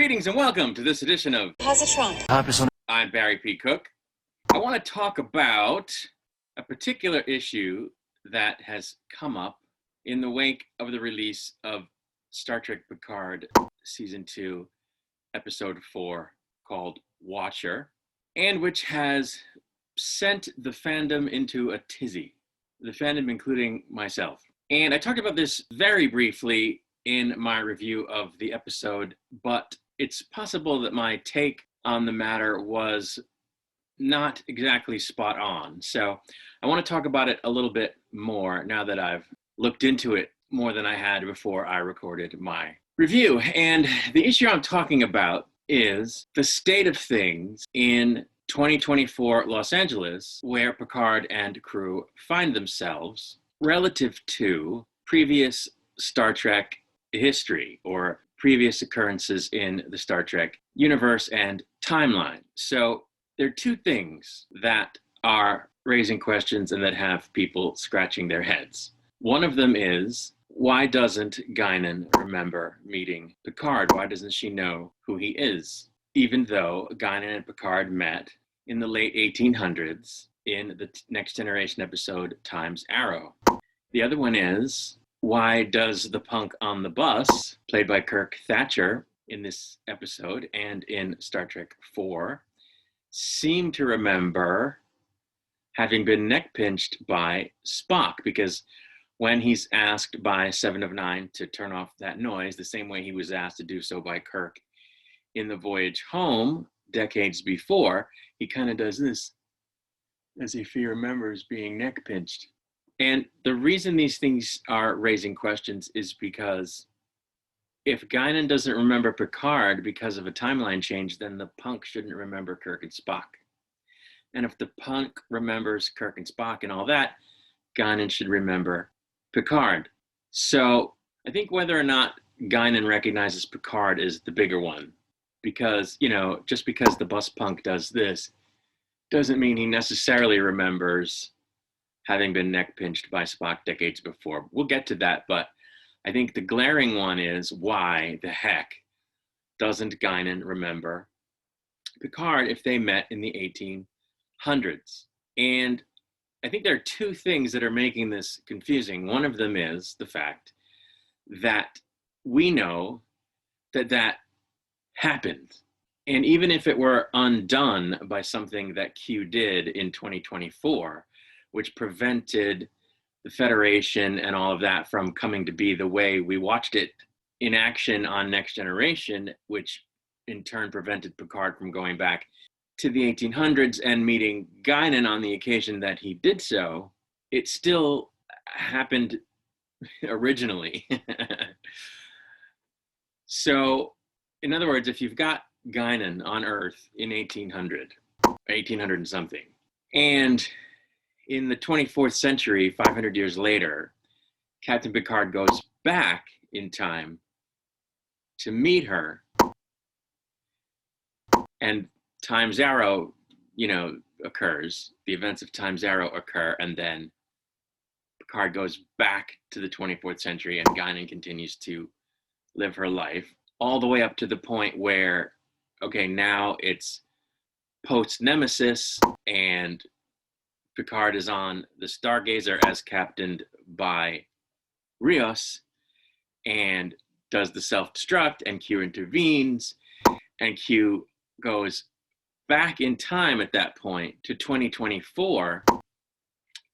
Greetings and welcome to this edition of Positron. I'm Barry P. Cook. I want to talk about a particular issue that has come up in the wake of the release of Star Trek Picard Season 2, Episode 4, called Watcher, and which has sent the fandom into a tizzy, the fandom including myself. And I talked about this very briefly in my review of the episode, but it's possible that my take on the matter was not exactly spot on. So I want to talk about it a little bit more now that I've looked into it more than I had before I recorded my review. And the issue I'm talking about is the state of things in 2024 Los Angeles, where Picard and crew find themselves relative to previous Star Trek history or previous occurrences in the Star Trek universe and timeline. So there are two things that are raising questions and that have people scratching their heads. One of them is, why doesn't Guinan remember meeting Picard? Why doesn't she know who he is? Even though Guinan and Picard met in the late 1800s in the Next Generation episode Time's Arrow. The other one is, why does the punk on the bus, played by Kirk Thatcher in this episode and in Star Trek 4, seem to remember having been neck pinched by Spock? Because when he's asked by Seven of Nine to turn off that noise, the same way he was asked to do so by Kirk in the voyage home decades before, he kind of does this as if he remembers being neck pinched. And the reason these things are raising questions is because if Guinan doesn't remember Picard because of a timeline change, then the punk shouldn't remember Kirk and Spock. And if the punk remembers Kirk and Spock and all that, Guinan should remember Picard. So I think whether or not Guinan recognizes Picard is the bigger one. Because, just because the bus punk does this doesn't mean he necessarily remembers having been neck pinched by Spock decades before. We'll get to that, but I think the glaring one is, why the heck doesn't Guinan remember Picard if they met in the 1800s? And I think there are two things that are making this confusing. One of them is the fact that we know that happened. And even if it were undone by something that Q did in 2024, which prevented the Federation and all of that from coming to be the way we watched it in action on Next Generation, which in turn prevented Picard from going back to the 1800s and meeting Guinan on the occasion that he did so, it still happened originally. So, in other words, if you've got Guinan on Earth in 1800 and something, and in the 24th century, 500 years later, Captain Picard goes back in time to meet her, and Time's Arrow, occurs. The events of Time's Arrow occur, and then Picard goes back to the 24th century, and Guinan continues to live her life, all the way up to the point where, okay, now it's post-Nemesis, and Picard is on the Stargazer as captained by Rios and does the self-destruct, and Q intervenes, and Q goes back in time at that point to 2024,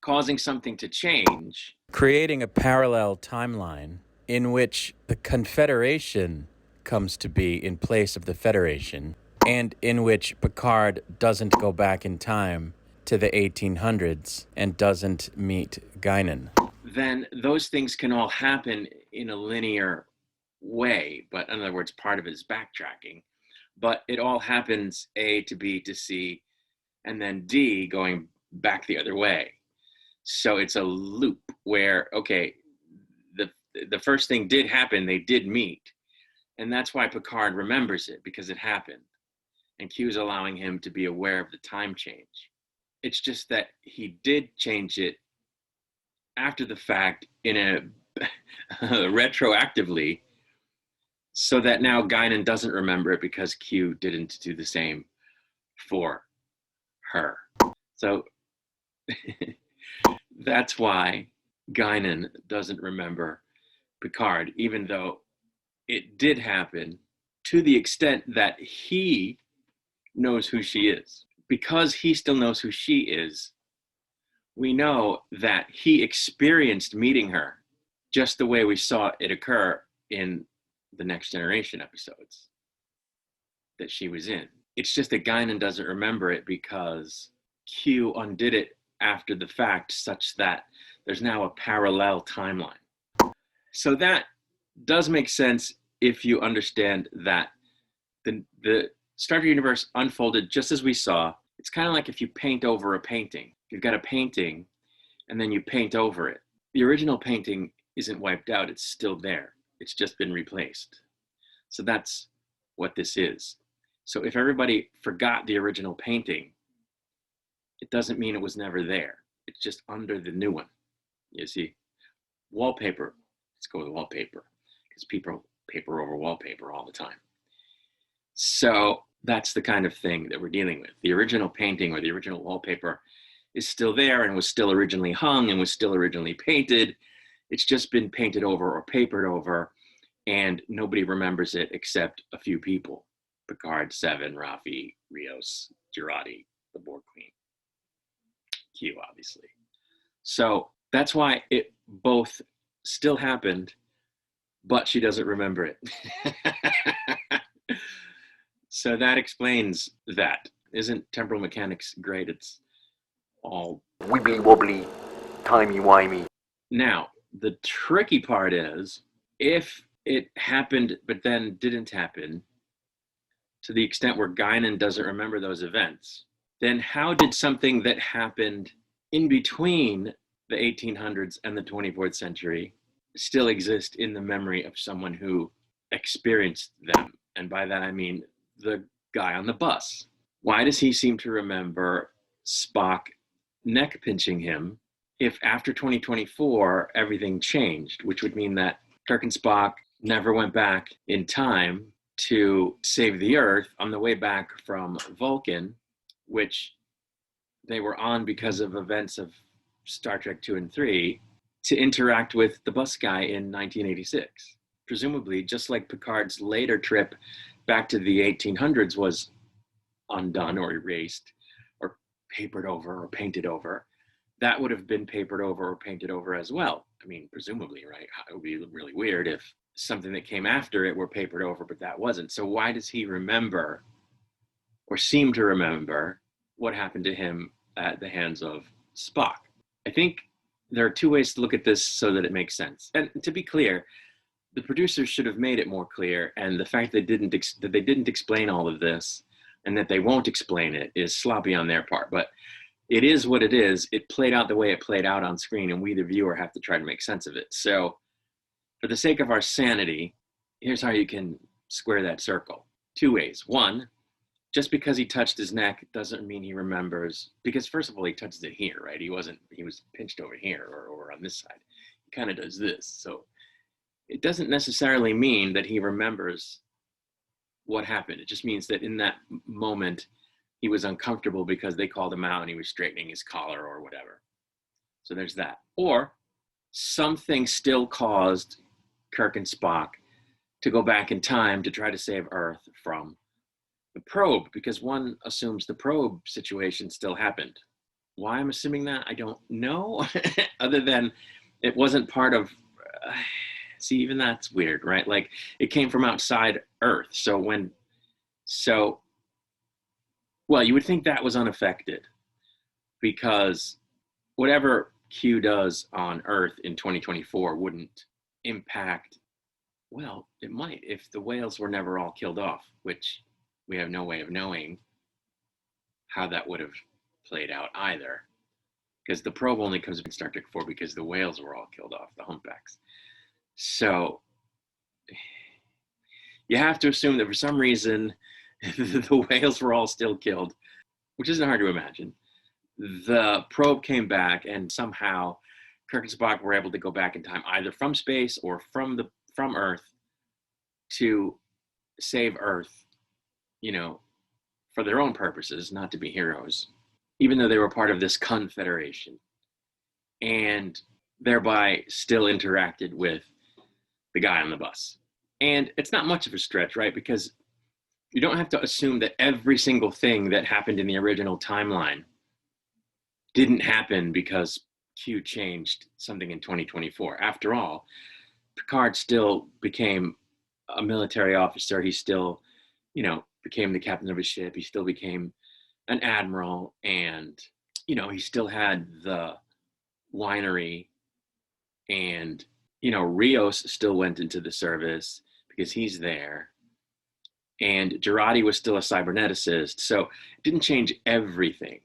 causing something to change. Creating a parallel timeline in which the Confederation comes to be in place of the Federation, and in which Picard doesn't go back in time to the 1800s and doesn't meet Guinan. Then those things can all happen in a linear way, but in other words, part of it is backtracking. But it all happens A to B to C, and then D going back the other way. So it's a loop where, okay, the first thing did happen, they did meet, and that's why Picard remembers it, because it happened. And Q is allowing him to be aware of the time change. It's just that he did change it after the fact in a retroactively, so that now Guinan doesn't remember it because Q didn't do the same for her. So that's why Guinan doesn't remember Picard, even though it did happen, to the extent that he knows who she is. Because he still knows who she is, we know that he experienced meeting her just the way we saw it occur in the Next Generation episodes that she was in. It's just that Guinan doesn't remember it because Q undid it after the fact, such that there's now a parallel timeline. So that does make sense if you understand that the Star Trek universe unfolded just as we saw. It's kind of like if you paint over a painting. You've got a painting and then you paint over it. The original painting isn't wiped out, it's still there. It's just been replaced. So that's what this is. So if everybody forgot the original painting, it doesn't mean it was never there. It's just under the new one. You see, wallpaper. Let's go with wallpaper because people paper over wallpaper all the time. So that's the kind of thing that we're dealing with. The original painting or the original wallpaper is still there and was still originally hung and was still originally painted. It's just been painted over or papered over, and nobody remembers it except a few people. Picard, Seven, Raffi, Rios, Jurati, the Borg Queen. Q, obviously. So that's why it both still happened, but she doesn't remember it. So that explains that. Isn't temporal mechanics great? It's all wibbly wobbly, timey wimey. Now, the tricky part is if it happened but then didn't happen, to the extent where Guinan doesn't remember those events, then how did something that happened in between the 1800s and the 24th century still exist in the memory of someone who experienced them? And by that I mean the guy on the bus. Why does he seem to remember Spock neck pinching him if after 2024 everything changed, which would mean that Kirk and Spock never went back in time to save the Earth on the way back from Vulcan, which they were on because of events of Star Trek 2 and 3, to interact with the bus guy in 1986. Presumably, just like Picard's later trip back to the 1800s was undone or erased or papered over or painted over, that would have been papered over or painted over as well. I mean, presumably, right? It would be really weird if something that came after it were papered over, but that wasn't. So why does he remember or seem to remember what happened to him at the hands of Spock? I think there are two ways to look at this so that it makes sense. And to be clear, the producers should have made it more clear, and the fact that they didn't explain all of this and that they won't explain it is sloppy on their part. But it is what it is. It played out the way it played out on screen, and we, the viewer, have to try to make sense of it. So for the sake of our sanity, here's how you can square that circle. Two ways. One, just because he touched his neck doesn't mean he remembers, because first of all, he touches it here, right? He was pinched over here or on this side. He kind of does this. So it doesn't necessarily mean that he remembers what happened. It just means that in that moment, he was uncomfortable because they called him out and he was straightening his collar or whatever. So there's that. Or something still caused Kirk and Spock to go back in time to try to save Earth from the probe, because one assumes the probe situation still happened. Why I'm assuming that, I don't know, other than it wasn't part of, see, even that's weird, right? Like it came from outside Earth. Well, you would think that was unaffected because whatever Q does on Earth in 2024 wouldn't impact, well, it might if the whales were never all killed off, which we have no way of knowing how that would have played out either, because the probe only comes in Star Trek 4 because the whales were all killed off, the humpbacks. So you have to assume that for some reason the whales were all still killed, which isn't hard to imagine. The probe came back and somehow Kirk and Spock were able to go back in time, either from space or from Earth, to save Earth, you know, for their own purposes, not to be heroes, even though they were part of this confederation, and thereby still interacted with the guy on the bus. And it's not much of a stretch, right? Because you don't have to assume that every single thing that happened in the original timeline didn't happen because Q changed something in 2024. After all, Picard still became a military officer. He still, you know, became the captain of a ship. He still became an admiral, and, you know, he still had the winery, and, you know, Rios still went into the service because he's there, and Jurati was still a cyberneticist. So it didn't change everything.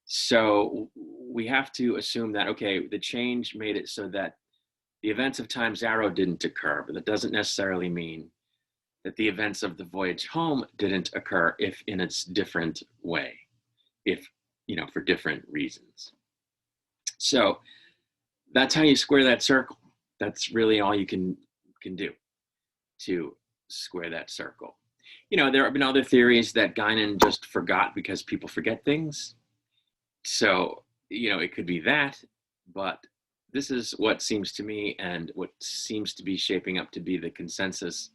So we have to assume that, okay, the change made it so that the events of Time Zero didn't occur, but that doesn't necessarily mean that the events of the voyage home didn't occur, if in its different way, if, you know, for different reasons. So that's how you square that circle. That's really all you can do to square that circle. You know, there have been other theories that Guinan just forgot because people forget things. So, you know, it could be that, but this is what seems to me, and what seems to be shaping up to be the consensus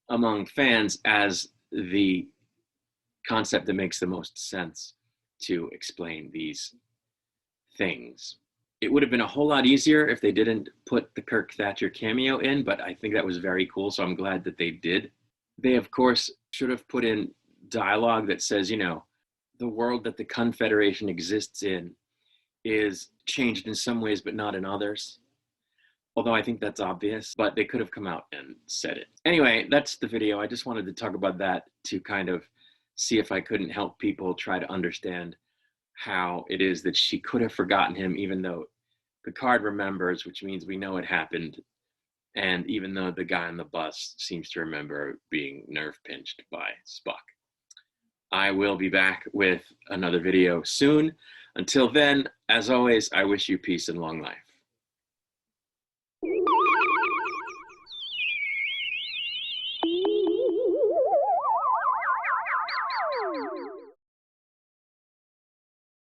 among fans as the concept that makes the most sense to explain these things. It would have been a whole lot easier if they didn't put the Kirk Thatcher cameo in, but I think that was very cool, so I'm glad that they did. They, of course, should have put in dialogue that says, you know, the world that the Confederation exists in is changed in some ways, but not in others. Although I think that's obvious, but they could have come out and said it. Anyway, that's the video. I just wanted to talk about that to kind of see if I couldn't help people try to understand how it is that she could have forgotten him, even though Picard remembers, which means we know it happened. And even though the guy on the bus seems to remember being nerve pinched by Spock. I will be back with another video soon. Until then, as always, I wish you peace and long life.